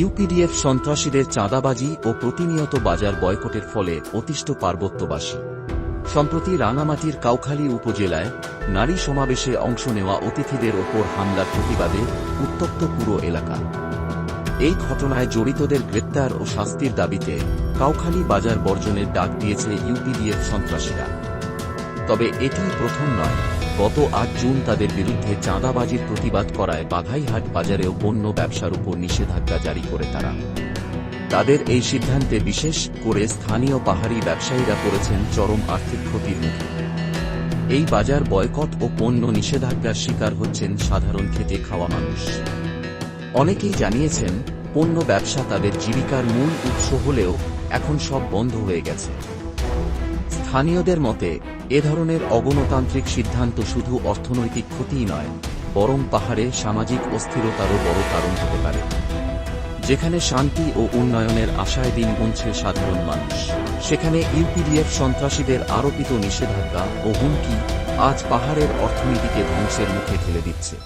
UPDF সন্ত্রাসীদের চাঁদাবাজি ও প্রতিনিয়ত বাজার বয়কটের ফলে অতিষ্ঠ পার্বত্যবাসী। সম্প্রতি রাঙামাটির কাউখালী উপজেলায় নারী সমাবেশে অংশ নেওয়া অতিথিদের ওপর হামলার প্রতিবাদে উত্তপ্ত পুরো এলাকা। এই ঘটনায় জড়িতদের গ্রেপ্তার ও শাস্তির দাবিতে কাউখালী বাজার বর্জনের ডাক দিয়েছে ইউপিডিএফ সন্ত্রাসীরা। তবে এটি প্রথম নয়। গত ৮ জুন তাদের বিরুদ্ধে চাঁদাবাজির প্রতিবাদ করায় বাঘাইহাট বাজারেও পণ্য ব্যবসার উপর নিষেধাজ্ঞা জারি করে তারা। তাদের এই সিদ্ধান্তে বিশেষ করে স্থানীয় পাহাড়ি ব্যবসায়ীরা পড়েছেন চরম আর্থিক ক্ষতির মুখে। এই বাজার বয়কট ও পণ্য নিষেধাজ্ঞার শিকার হচ্ছেন সাধারণ খেটে খাওয়া মানুষ। অনেকেই জানিয়েছেন, পণ্য ব্যবসা তাদের জীবিকার মূল উৎস হলেও এখন সব বন্ধ হয়ে গেছে। স্থানীয়দের মতে, এ ধরনের অগণতান্ত্রিক সিদ্ধান্ত শুধু অর্থনৈতিক ক্ষতিই নয়, বরং পাহাড়ে সামাজিক অস্থিরতারও বড় কারণ হতে পারে। যেখানে শান্তি ও উন্নয়নের আশায় দিন গুনছে সাধারণ মানুষ, সেখানে ইউপিডিএফ সন্ত্রাসীদের আরোপিত নিষেধাজ্ঞা ও হুমকি আজ পাহাড়ের অর্থনীতিকে ধ্বংসের মুখে ঠেলে দিচ্ছে।